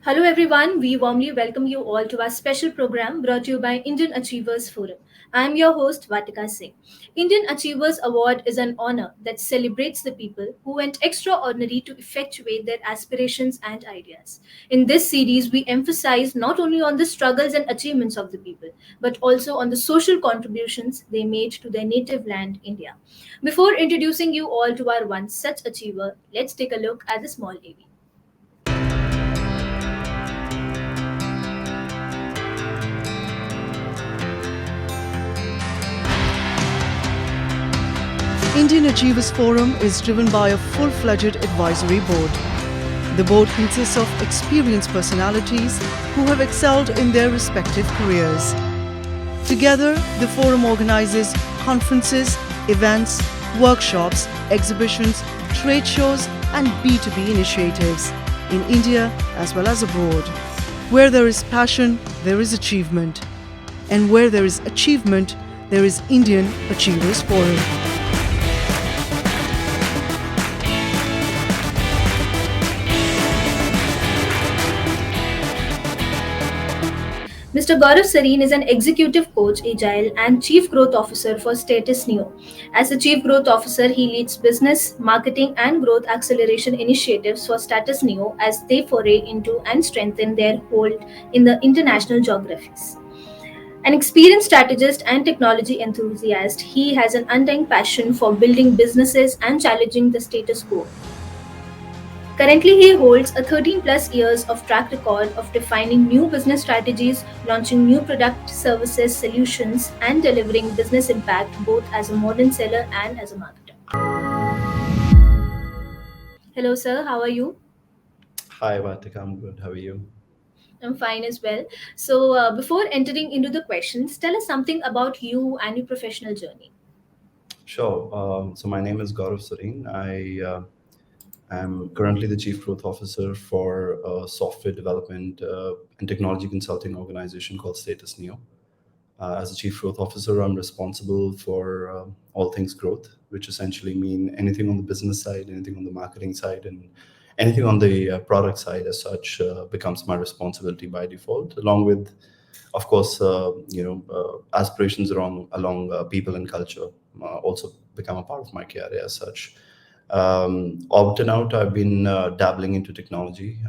Hello, everyone. We warmly welcome you all to our special program brought to you by Indian Achievers Forum. I'm your host, Vatika Singh. Indian Achievers Award is an honor that celebrates the people who went extraordinary to effectuate their aspirations and ideas. In this series, we emphasize not only on the struggles and achievements of the people, but also on the social contributions they made to their native land, India. Before introducing you all to our one such achiever, let's take a look at the small AV. Indian Achievers Forum is driven by a full-fledged advisory board. The board consists of experienced personalities who have excelled in their respective careers. Together, the forum organizes conferences, events, workshops, exhibitions, trade shows, and B2B initiatives in India as well as abroad. Where there is passion, there is achievement. And where there is achievement, there is Indian Achievers Forum. Mr. Gaurav Sarien is an executive coach, agile, and chief growth officer for Status Neo. As a chief growth officer, he leads business, marketing, and growth acceleration initiatives for Status Neo as they foray into and strengthen their hold in the international geographies. An experienced strategist and technology enthusiast, he has an undying passion for building businesses and challenging the status quo. Currently, he holds a 13 plus years of track record of defining new business strategies, launching new product, services, solutions, and delivering business impact both as a modern seller and as a marketer. Hello, sir. How are you? Hi, Vatika. I'm good. How are you? I'm fine as well. So, before entering into the questions, tell us something about you and your professional journey. Sure. So my name is Gaurav Sareen. I am currently the Chief Growth Officer for a software development and technology consulting organization called Status Neo. As a Chief Growth Officer, I'm responsible for all things growth, which essentially mean anything on the business side, anything on the marketing side, and anything on the product side as such becomes my responsibility by default, along with, of course, aspirations along people and culture also become a part of my career as such. Out and out, I've been dabbling into technology.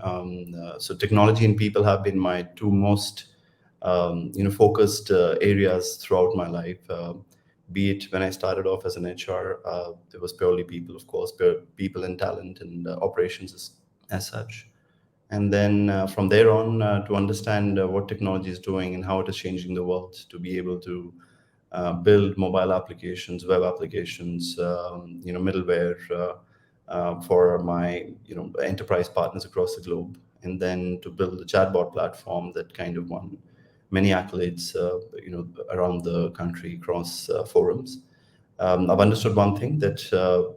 So technology and people have been my two most focused areas throughout my life. Be it when I started off as an HR, it was purely people, of course, people and talent and operations as such. And then from there on, to understand what technology is doing and how it is changing the world, to be able to build mobile applications, web applications, middleware for my enterprise partners across the globe, and then to build a chatbot platform that kind of won many accolades, around the country across forums. I've understood one thing that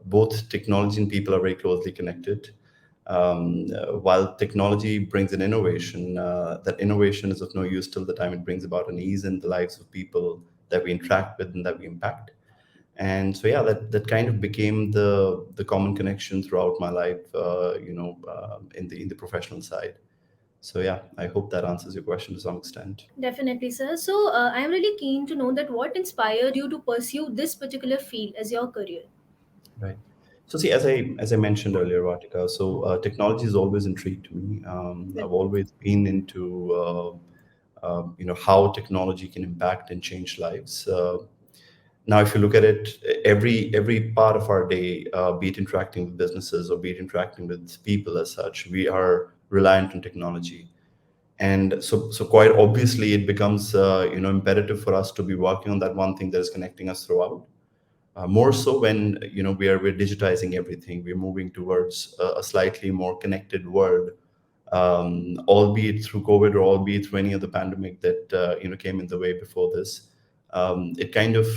both technology and people are very closely connected. While technology brings an innovation, that innovation is of no use till the time it brings about an ease in the lives of people that we interact with and that we impact. And so, yeah, that kind of became the common connection throughout my life, in the professional side. So, yeah, I hope that answers your question to some extent. Definitely, sir. So, I'm really keen to know that what inspired you to pursue this particular field as your career. Right. So see, as I mentioned earlier, Vatika, so technology has always intrigued me. I've always been into how technology can impact and change lives. Now, if you look at it, every part of our day, be it interacting with businesses or be it interacting with people as such, we are reliant on technology. And so quite obviously, it becomes imperative for us to be working on that one thing that is connecting us throughout. More so when we're digitizing everything, we're moving towards a slightly more connected world, albeit through COVID or albeit through any other pandemic that came in the way before this. It kind of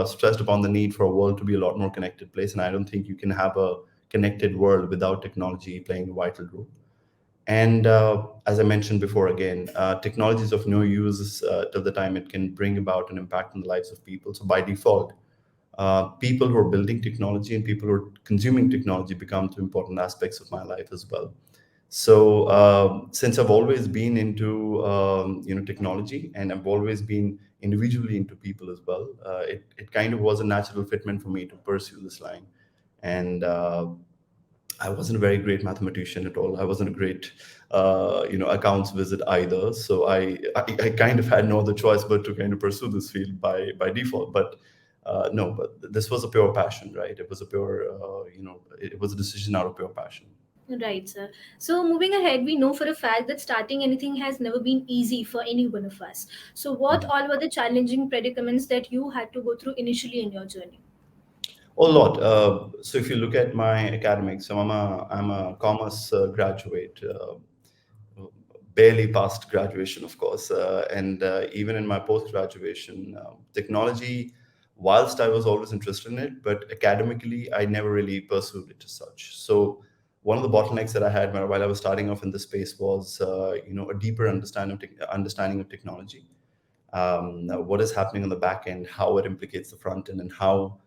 stressed upon the need for a world to be a lot more connected place, and I don't think you can have a connected world without technology playing a vital role. And as I mentioned before, again, technology is of no use till the time it can bring about an impact on the lives of people. So by default, people who are building technology and people who are consuming technology become two important aspects of my life as well. So since I've always been into technology, and I've always been individually into people as well, it kind of was a natural fitment for me to pursue this line. And I wasn't a very great mathematician at all. I wasn't a great accounts visit either. So I kind of had no other choice but to kind of pursue this field by default. But no, but this was a pure passion, right? It was a pure it was a decision out of pure passion. Right, sir. So, moving ahead, we know for a fact that starting anything has never been easy for any one of us. So, what all were the challenging predicaments that you had to go through initially in your journey? A lot. So if you look at my academics, so I'm a commerce graduate, barely past graduation, of course, and even in my post graduation, technology. Whilst I was always interested in it, but academically, I never really pursued it as such. So one of the bottlenecks that I had while I was starting off in this space was, a deeper understanding of technology, what is happening on the back end, how it implicates the front end, and how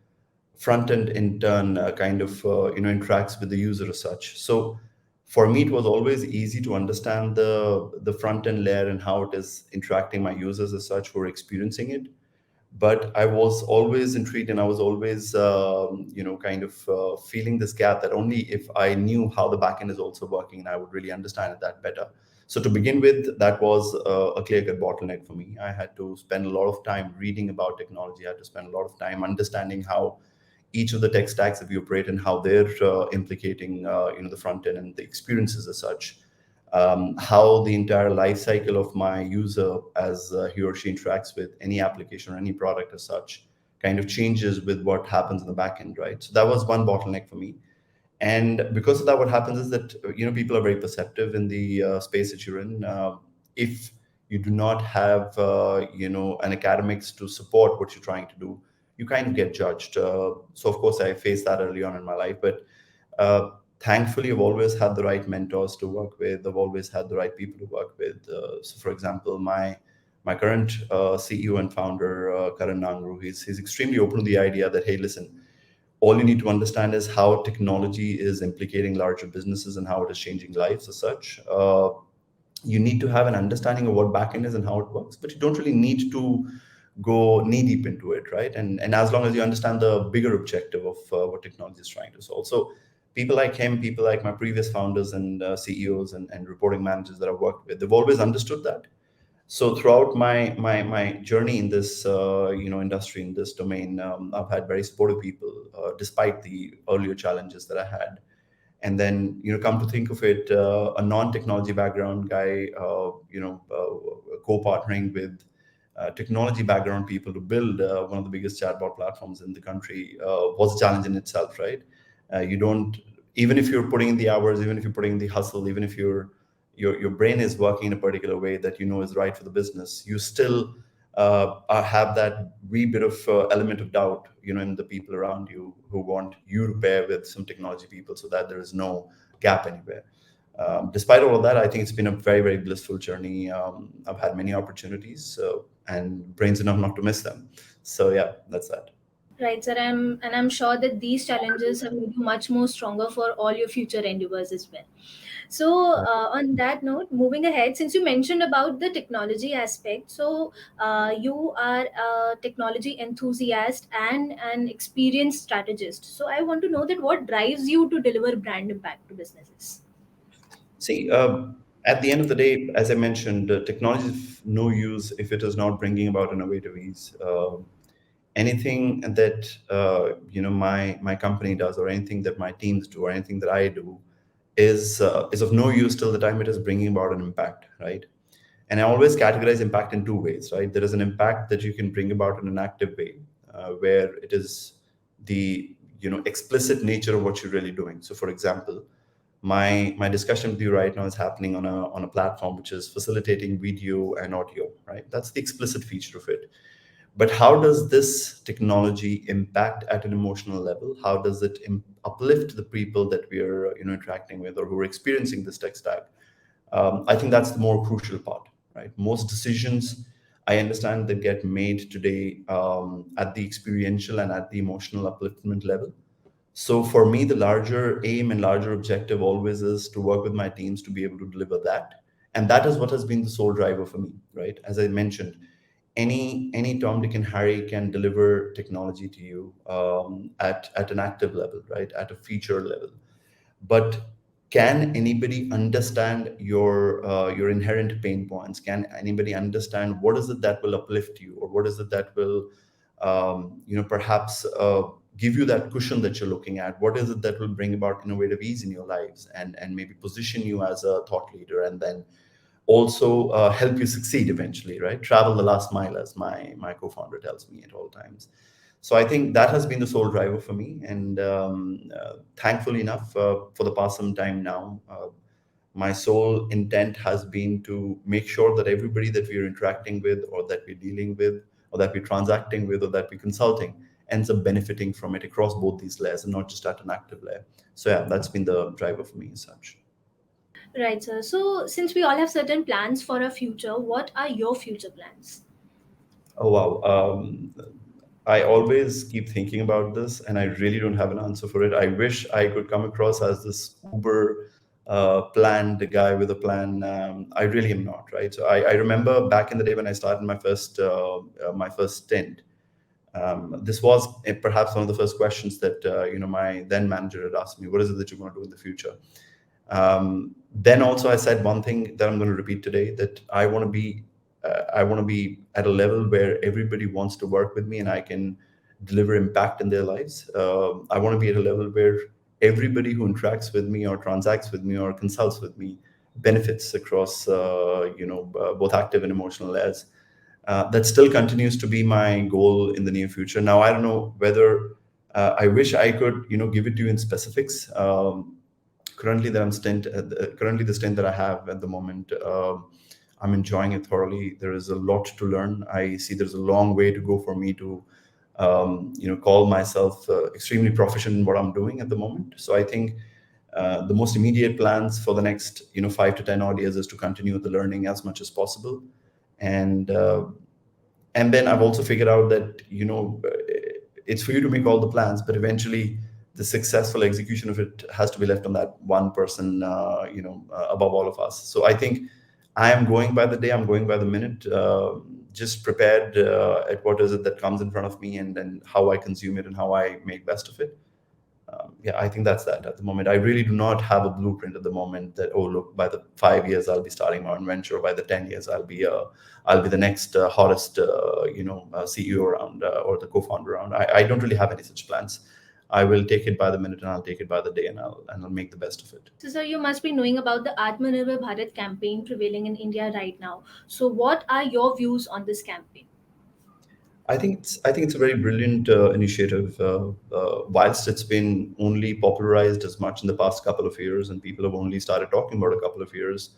front end in turn kind of interacts with the user as such. So for me, it was always easy to understand the front end layer and how it is interacting my users as such who are experiencing it. But I was always intrigued, and I was always kind of feeling this gap that only if I knew how the backend is also working, I would really understand it that better. So to begin with, that was a clear cut bottleneck for me. I had to spend a lot of time reading about technology. I had to spend a lot of time understanding how each of the tech stacks that we operate and how they're implicating the front end and the experiences as such, how the entire life cycle of my user as he or she interacts with any application or any product as such kind of changes with what happens in the back end, right? So that was one bottleneck for me. And because of that, what happens is that people are very perceptive in the space that you're in. If you do not have an academics to support what you're trying to do, you kind of get judged. So of course I faced that early on in my life, but uh, thankfully I've always had the right mentors to work with. I've always had the right people to work with. So for example, my current CEO and founder, Karan Nangru, he's extremely open to the idea that, hey, listen, all you need to understand is how technology is implicating larger businesses and how it is changing lives as such. You need to have an understanding of what backend is and how it works, but you don't really need to go knee deep into it, right? And as long as you understand the bigger objective of what technology is trying to solve. So people like him, people like my previous founders and CEOs and reporting managers that I've worked with, they've always understood that. So throughout my journey in this industry, in this domain, I've had very supportive people, despite the earlier challenges that I had. And then come to think of it, a non-technology background guy, co-partnering with technology background people to build one of the biggest chatbot platforms in the country was a challenge in itself, right? You don't, even if you're putting in the hours, even if you're putting in the hustle, even if your brain is working in a particular way that is right for the business, you still have that wee bit of element of doubt, in the people around you who want you to pair with some technology people so that there is no gap anywhere. Despite all of that, I think it's been a very, very blissful journey. I've had many opportunities, and brains enough not to miss them. So yeah, that's that. Right, sir. I'm sure that these challenges have made you much more stronger for all your future endeavors as well. So, on that note, moving ahead, since you mentioned about the technology aspect, so you are a technology enthusiast and an experienced strategist. So, I want to know that what drives you to deliver brand impact to businesses. See, at the end of the day, as I mentioned, technology is of no use if it is not bringing about innovative ease. Anything that my company does, or anything that my teams do, or anything that I do, is of no use till the time it is bringing about an impact, right? And I always categorize impact in two ways, right? There is an impact that you can bring about in an active way, where it is the explicit nature of what you're really doing. So, for example, my discussion with you right now is happening on a platform which is facilitating video and audio, right? That's the explicit feature of it. But how does this technology impact at an emotional level? How does it uplift the people that we are interacting with, or who are experiencing this tech stack? I think that's the more crucial part, right? Most decisions, I understand, that get made today at the experiential and at the emotional upliftment level. So for me, the larger aim and larger objective always is to work with my teams to be able to deliver that. And that is what has been the sole driver for me, right? As I mentioned, any Tom, Dick, and Harry can deliver technology to you at an active level, right? At a feature level. But can anybody understand your inherent pain points? Can anybody understand what is it that will uplift you, or what is it that will perhaps give you that cushion that you're looking at? What is it that will bring about innovative ease in your lives, and maybe position you as a thought leader, and then also help you succeed eventually, right? Travel the last mile, as my co-founder tells me at all times. So I think that has been the sole driver for me, and thankfully enough, for the past some time now, my sole intent has been to make sure that everybody that we are interacting with, or that we're dealing with, or that we're transacting with, or that we're consulting, ends up benefiting from it across both these layers, and not just at an active layer. So yeah, that's been the driver for me as such. Right, sir. So, since we all have certain plans for our future, what are your future plans? Oh wow. I always keep thinking about this, and I really don't have an answer for it. I wish I could come across as this uber planned guy with a plan. I really am not, right? So I remember back in the day when I started my first stint. This was perhaps one of the first questions that my then manager had asked me: "What is it that you're going to do in the future?" Then also I said one thing that I'm going to repeat today, that I want to be at a level where everybody wants to work with me and I can deliver impact in their lives. I want to be at a level where everybody who interacts with me, or transacts with me, or consults with me benefits across both active and emotional layers. That still continues to be my goal in the near future. Now I don't know whether I wish I could give it to you in specifics. Currently the stint that I have at the moment, I'm enjoying it thoroughly. There is a lot to learn. I see there's a long way to go for me to call myself extremely proficient in what I'm doing at the moment. So I think the most immediate plans for the next 5 to 10 odd years is to continue the learning as much as possible. And uh, and then I've also figured out that it's for you to make all the plans, but eventually the successful execution of it has to be left on that one person, above all of us. So I think I am going by the day, I'm going by the minute, just prepared at what is it that comes in front of me, and then how I consume it and how I make best of it. Yeah, I think that's that at the moment. I really do not have a blueprint at the moment that, oh look, by the 5 years I'll be starting my own venture, or by the 10 years I'll be the next hottest CEO around, or the co-founder around. I don't really have any such plans. I will take it by the minute, and I'll take it by the day, and I'll make the best of it. So, sir, you must be knowing about the Atmanirbhar Bharat campaign prevailing in India right now. So, what are your views on this campaign? I think it's a very brilliant initiative. Whilst it's been only popularized as much in the past couple of years, and people have only started talking about a couple of years,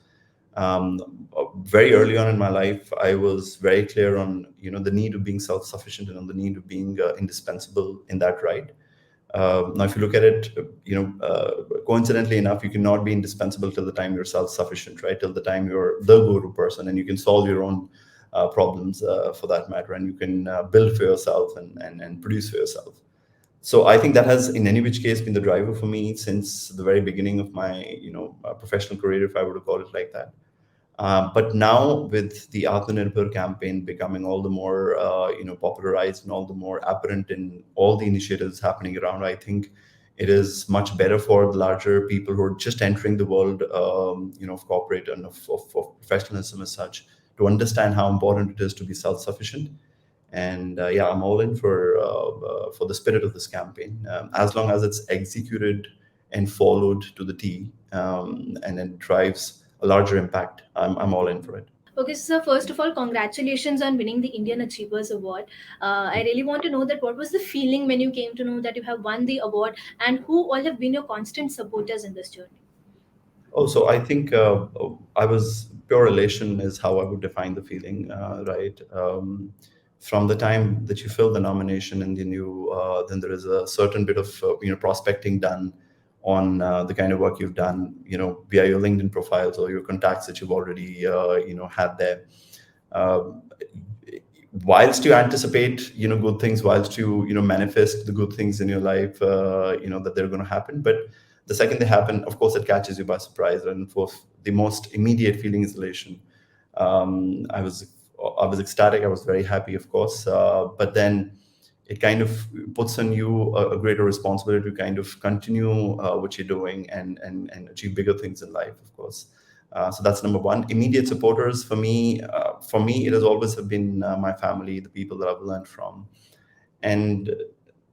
very early on in my life, I was very clear on the need of being self-sufficient, and on the need of being indispensable in that right. Now, if you look at it, coincidentally enough, you cannot be indispensable till the time you're self-sufficient, right? Till the time you're the guru person, and you can solve your own problems, for that matter, and you can build for yourself, and produce for yourself. So I think that has, in any which case, been the driver for me since the very beginning of my professional career, if I were to call it like that. But now, with the Atmanirbhar campaign becoming all the more popularized, and all the more apparent in all the initiatives happening around, I think it is much better for the larger people who are just entering the world, of corporate, and of professionalism as such, to understand how important it is to be self-sufficient. And yeah, I'm all in for the spirit of this campaign, as long as it's executed and followed to the T, and it drives a larger impact. I'm all in for it. Okay, so sir, first of all, congratulations on winning the Indian Achievers Award. I really want to know that what was the feeling when you came to know that you have won the award, and who all have been your constant supporters in this journey? Oh, so I think I was pure elation is how I would define the feeling, right? From the time that you fill the nomination, and then there is a certain bit of prospecting done on the kind of work you've done, via your LinkedIn profiles, or your contacts that you've already had there. Uh, whilst you anticipate good things, whilst you manifest the good things in your life, that they're going to happen, but the second they happen, of course, it catches you by surprise. And for the most immediate feeling is elation. I was ecstatic, I was very happy, of course, but then it kind of puts on you a greater responsibility to kind of continue what you're doing, and achieve bigger things in life, of course. So that's number one. Immediate supporters for me, it has always have been my family, the people that I've learned from. And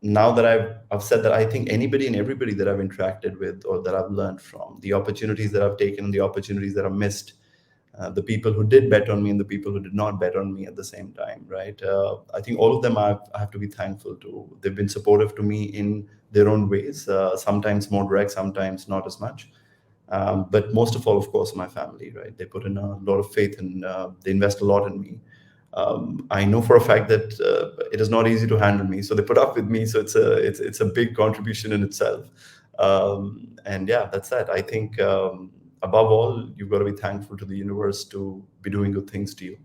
now that I've said that, I think anybody and everybody that I've interacted with or that I've learned from, the opportunities that I've taken, the opportunities that I've missed, the people who did bet on me and the people who did not bet on me at the same time, right? I think all of them I have to be thankful to. They've been supportive to me in their own ways, sometimes more direct, sometimes not as much. But most of all, of course, my family, right? They put in a lot of faith, and they invest a lot in me. I know for a fact that it is not easy to handle me, so they put up with me. So it's a big contribution in itself. And yeah, that's that. I think above all, you've got to be thankful to the universe to be doing good things to you.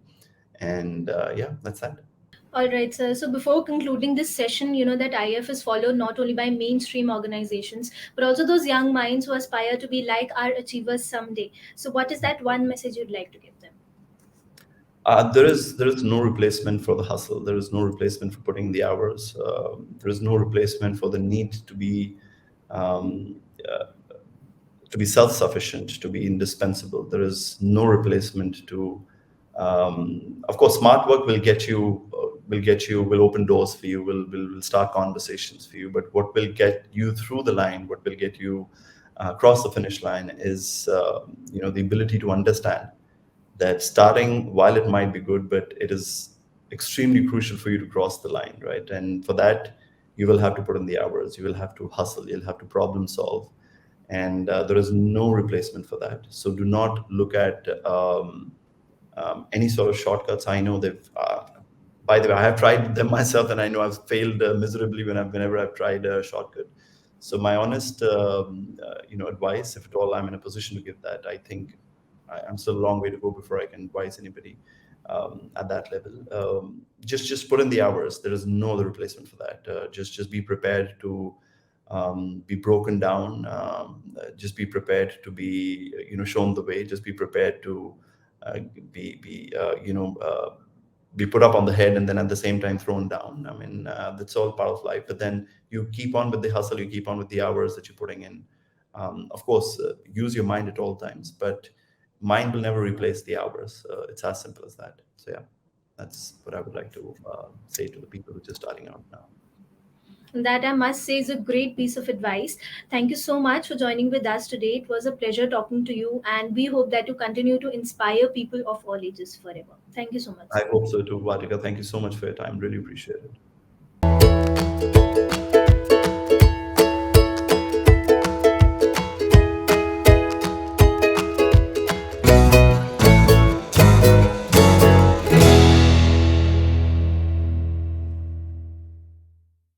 And yeah, that's that. All right, sir. So before concluding this session, you know that IF is followed not only by mainstream organizations, but also those young minds who aspire to be like our achievers someday. So what is that one message you'd like to give them? There is no replacement for the hustle. There is no replacement for putting in the hours. There is no replacement for the need um, uh, to be self-sufficient, to be indispensable. There is no replacement to. Of course, smart work will open doors for you. Will start conversations for you. But what will get you through the line? What will get you across the finish line is the ability to understand that starting, while it might be good, but it is extremely crucial for you to cross the line, right? And for that, you will have to put in the hours, you will have to hustle, you'll have to problem solve. And there is no replacement for that. So do not look at any sort of shortcuts. I know by the way, I have tried them myself, and I know I've failed miserably whenever I've tried a shortcut. So my honest, advice, if at all I'm in a position to give that, I think I'm still a long way to go before I can advise anybody at that level. Just put in the hours. There is no other replacement for that. Just be prepared to be broken down. Just be prepared to be shown the way. Just be prepared to uh, be be put up on the head, and then at the same time thrown down. I mean, that's all part of life. But then you keep on with the hustle. You keep on with the hours that you're putting in. Of course, use your mind at all times, but mind will never replace the hours. It's as simple as that. So yeah, that's what I would like to say to the people who are just starting out now. That I must say is a great piece of advice. Thank you so much for joining with us today. It was a pleasure talking to you, and we hope that you continue to inspire people of all ages forever. Thank you so much, I sir. hope so too, Vatika. Thank you so much for your time. Really appreciate it.